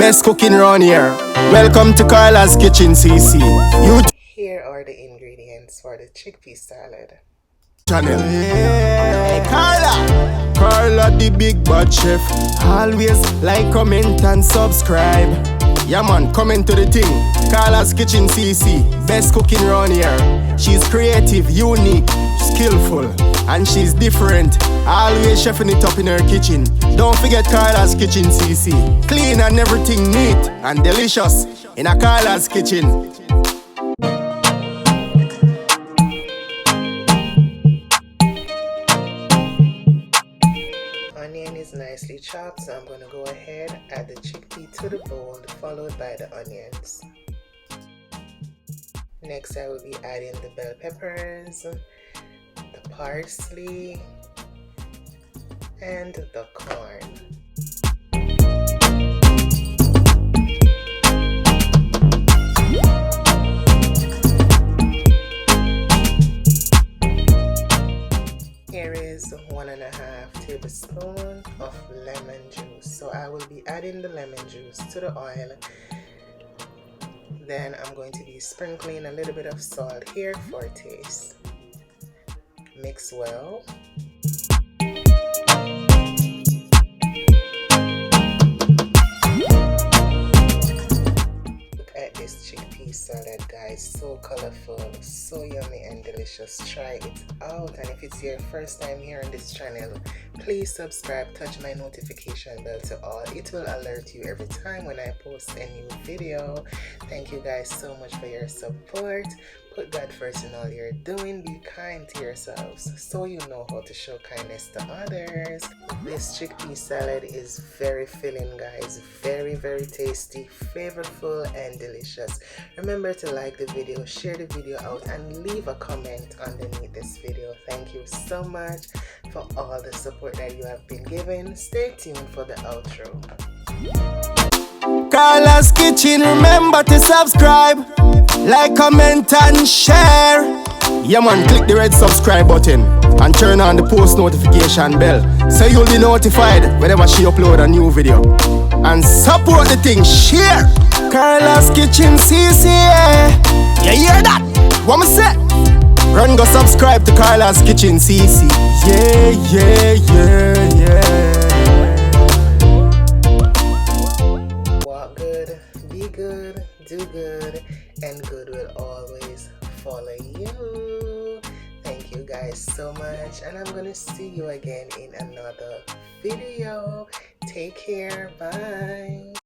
best cooking around here. Welcome to Carla's Kitchen CC. Here are the ingredients for the chickpea salad. Channel. Hey, Carla the big bad chef. Always like, comment and subscribe. Yeah man, comment to the thing. Carla's Kitchen CC, best cooking around here. She's creative, unique, skillful, and she's different. Always chefing it up in her kitchen. Don't forget Carla's Kitchen CC. Clean and everything neat and delicious in a Carla's kitchen. Onion is nicely chopped, so I'm going to go ahead, add the chickpea to the bowl, followed by the onions. Next, I will be adding the bell peppers, the parsley, and the corn. Here is 1.5 tablespoons of lemon juice. So I will be adding the lemon juice to the oil. Then I'm going to be sprinkling a little bit of salt here for taste. Mix well. Look at this chickpea salad, guys. So colorful, so yummy and delicious. Try it out, and if it's your first time here on this channel, please subscribe, touch my notification bell to all. It will alert you every time when I post a new video. Thank you guys so much for your support. Put God first in all you're doing. Be kind to yourselves so you know how to show kindness to others. This chickpea salad is very filling, guys. Very, very tasty, flavorful, and delicious. Remember to like the video, share the video out, and leave a comment underneath this video. Thank you so much for all the support that you have been given. Stay tuned for the outro. Carla's Kitchen, remember to subscribe, like, comment and share. Yeah man, click the red subscribe button and turn on the post notification bell so you'll be notified whenever she upload a new video. And support the thing, share. Carla's Kitchen CC, yeah. You hear that? What me say? Run go subscribe to Carla's Kitchen CC. Yeah, yeah, yeah, yeah. Be good, do good, and good will always follow you. Thank you guys so much, and I'm gonna see you again in another video. Take care, bye.